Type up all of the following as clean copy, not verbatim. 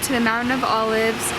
to the Mountain of Olives.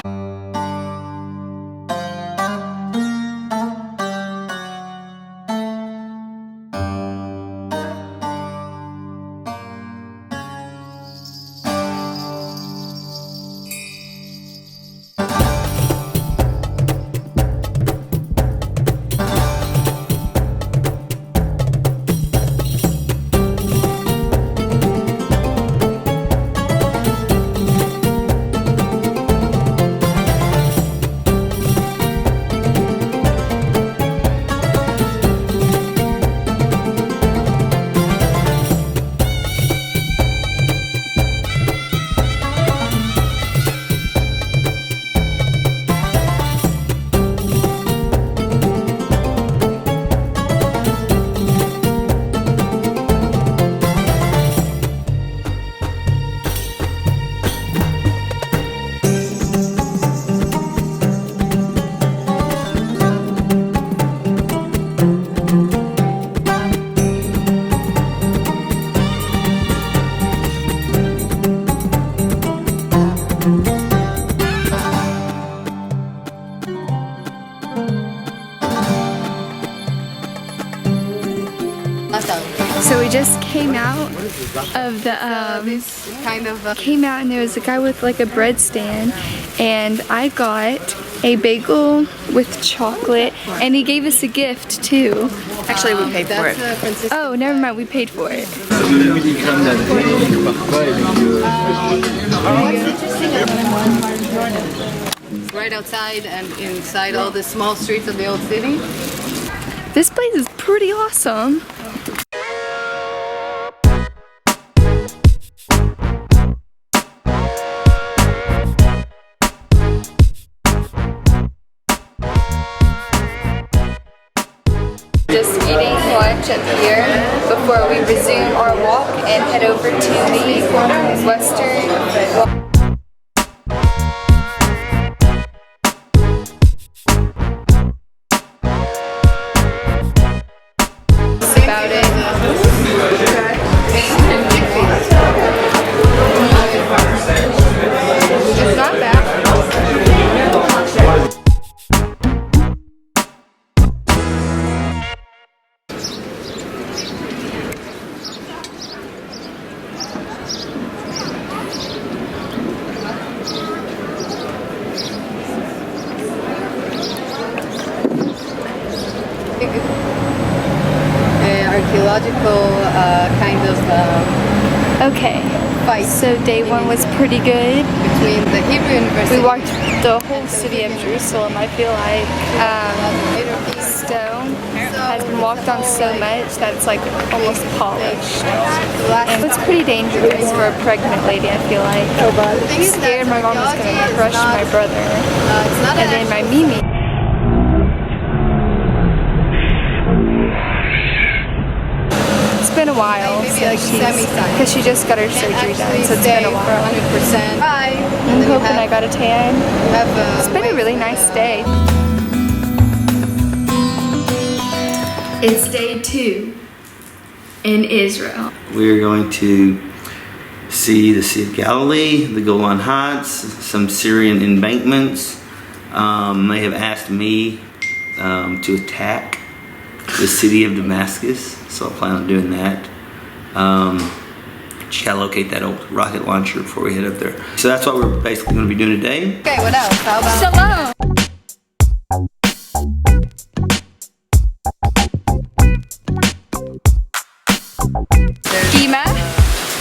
So we just came out of the came out and there was a guy with like a bread stand, and I got a bagel with chocolate, and he gave us a gift too. Actually, we paid for it. Oh, never mind, we paid for it. What's interesting is right outside and inside all the small streets of the old city. This place is pretty awesome. Just eating lunch up here before we resume our walk and head over to the western walk. About it. It's not bad. Archaeological kind of Okay, fight. so day one was pretty good. Between the Hebrew University. We walked the whole city of Jerusalem. I feel like stone has been walked on so much that it's like almost polished. And it's pretty dangerous for a pregnant lady, I feel like. I'm scared my mom is going to crush my brother. And then my Mimi. It's been a while since because she just got her surgery done, so it's been a while. 100%. I'm hoping I got a tan. It's been a really nice day. It's day 2 in Israel. We are going to see the Sea of Galilee, the Golan Heights, some Syrian embankments. They have asked me to attack the city of Damascus, so I plan on doing that. Just gotta locate that old rocket launcher before we head up there. So that's what we're basically going to be doing today. Okay, what else? How about Shalom! Ima,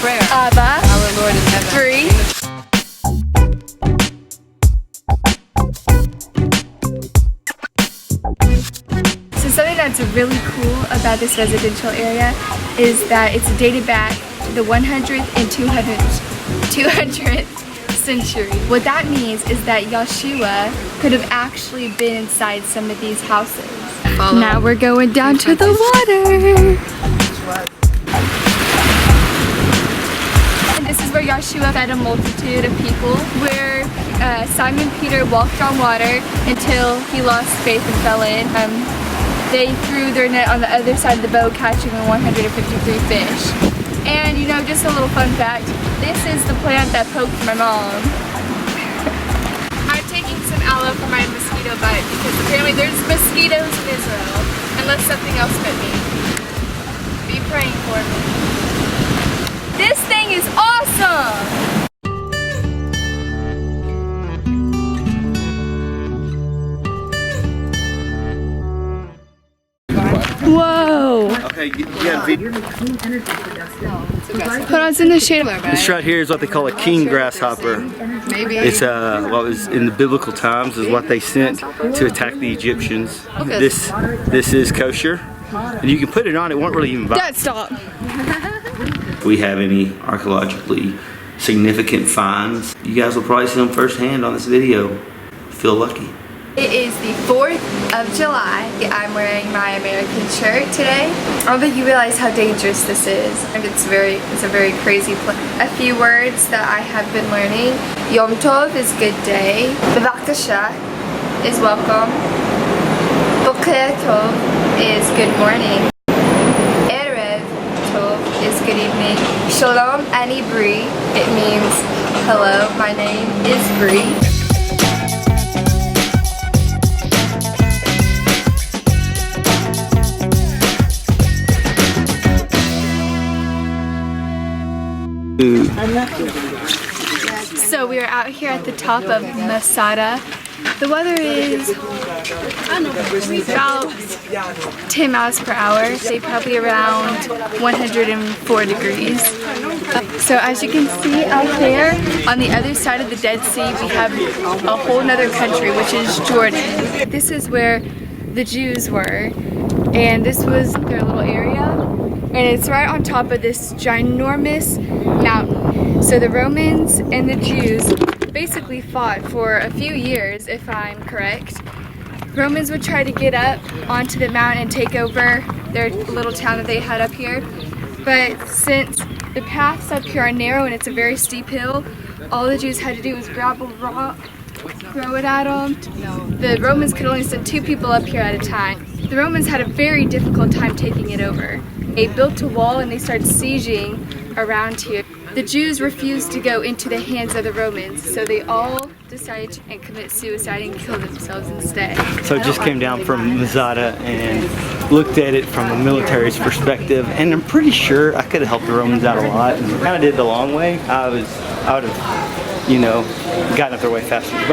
prayer? Abba, Our Lord in heaven. Bree. So something that's really cool about this residential area is that it's dated back to the 100th and 200th century. What that means is that Yeshua could have actually been inside some of these houses. Now we're going down to the water. And this is where Yeshua fed a multitude of people, where Simon Peter walked on water until he lost faith and fell in. They threw their net on the other side of the boat, catching 153 fish. And you know, just a little fun fact, this is the plant that poked my mom. taking some aloe for my mosquito bite because apparently there's mosquitoes in Israel, unless something else bit me. Be praying for me. This thing is awesome! Whoa! Okay, yeah. Hold on, it's in the shade. This right here is what they call a king grasshopper. Maybe. It's what was in the biblical times is what they sent to attack the Egyptians. Okay. This is kosher, and you can put it on. It won't really even bite. Dad, stop. We have any archaeologically significant finds? You guys will probably see them firsthand on this video. Feel lucky. It is the 4th of July. I'm wearing my American shirt today. I don't think you realize how dangerous this is. It's a very crazy place. A few words that I have been learning. Yom Tov is good day. Bevakasha is welcome. Boker Tov is good morning. Erev Tov is good evening. Shalom, ani Bree. It means hello, my name is Bree. So we are out here at the top of Masada. The weather is about 10 miles per hour, say probably around 104 degrees. So as you can see out there, on the other side of the Dead Sea, we have a whole nother country, which is Jordan. This is where the Jews were, and this was their little area. And it's right on top of this ginormous mountain. So the Romans and the Jews basically fought for a few years, if I'm correct. Romans would try to get up onto the mountain and take over their little town that they had up here. But since the paths up here are narrow and it's a very steep hill, all the Jews had to do was grab a rock, throw it at them. The Romans could only send 2 people up here at a time. The Romans had a very difficult time taking it over. They built a wall and they started sieging around here. The Jews refused to go into the hands of the Romans, so they all decided to commit suicide and kill themselves instead. So it just came down from Masada and looked at it from a military's perspective, and I'm pretty sure I could have helped the Romans out a lot. And kind of did the long way. I would have, you know, gotten up their way faster.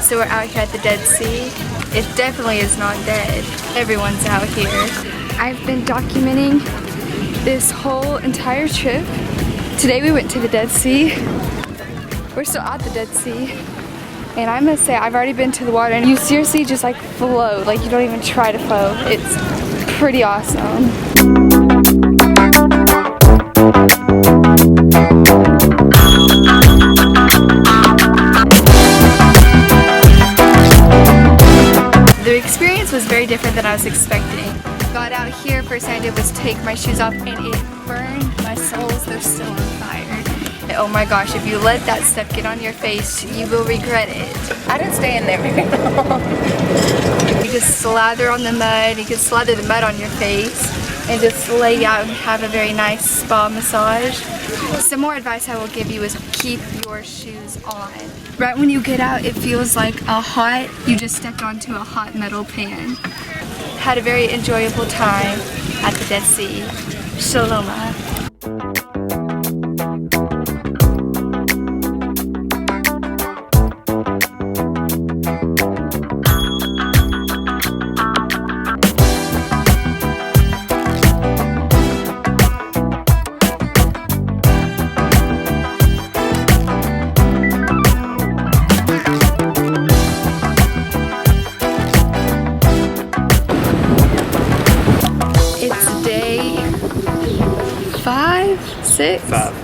So we're out here at the Dead Sea. It definitely is not dead. Everyone's out here. I've been documenting this whole entire trip. Today we went to the Dead Sea. We're still at the Dead Sea. And I must say, I've already been to the water and you seriously just like float. Like you don't even try to float. It's pretty awesome. The experience was very different than I was expecting. Got out here, first thing I did was take my shoes off and it burned my soles. They're still on fire. And oh my gosh, if you let that stuff get on your face, you will regret it. I didn't stay in there very long. You just slather on the mud, you can slather the mud on your face and just lay out and have a very nice spa massage. Some more advice I will give you is keep your shoes on. Right when you get out, it feels like you just stepped onto a hot metal pan. Had a very enjoyable time at the Dead Sea. Shaloma.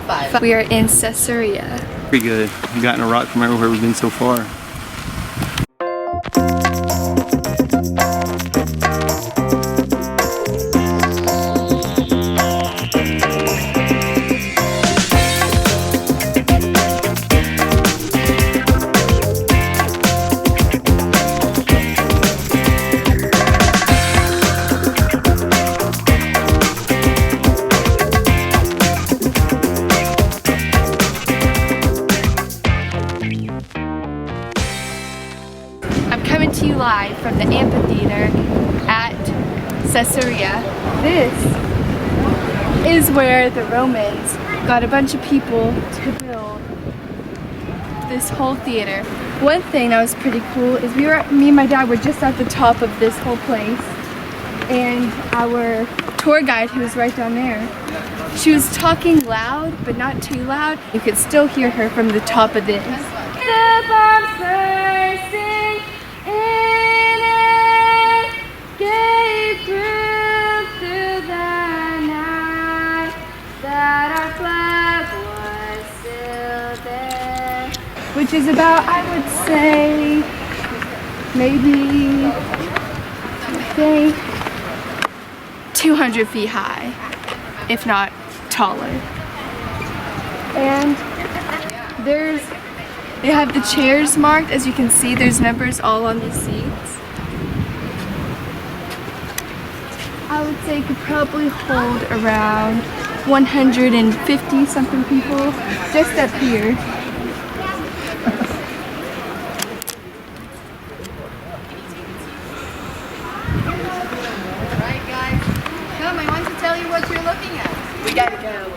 Five. We are in Caesarea. Pretty good. We've gotten a rock from everywhere we've been so far. live from the amphitheater at Caesarea. This is where the Romans got a bunch of people to build this whole theater. One thing that was pretty cool is me and my dad were just at the top of this whole place, and our tour guide, who was right down there, she was talking loud, but not too loud. You could still hear her from the top of this. The bombs bursting in it gave proof through the night that our flag was still there. Which is about, I would say, maybe, I think, 200 feet high, if not taller. And they have the chairs marked. As you can see, there's numbers all on the seats. I would say it could probably hold around 150 something people just up here. Alright guys, come, I want to tell you what you're looking at. We gotta go.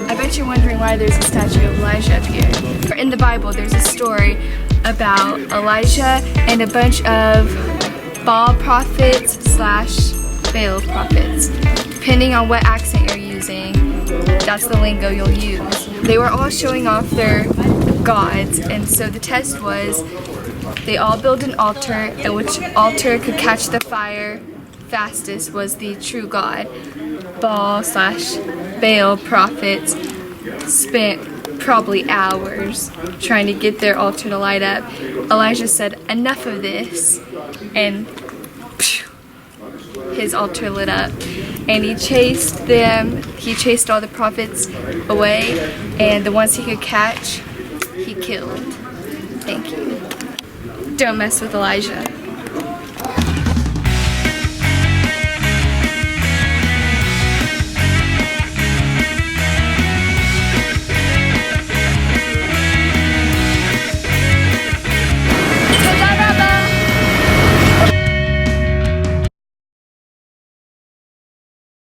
I bet you're wondering why there's a statue of Elijah up here. In the Bible, there's a story about Elijah and a bunch of Baal prophets / Baal prophets. Depending on what accent you're using, that's the lingo you'll use. They were all showing off their gods, and so the test was they all built an altar, and which altar could catch the fire fastest was the true God. Baal / Baal prophets spent probably hours trying to get their altar to light up. Elijah said, "Enough of this," and his altar lit up. And he chased them, he chased all the prophets away, and the ones he could catch, he killed. Thank you. Don't mess with Elijah.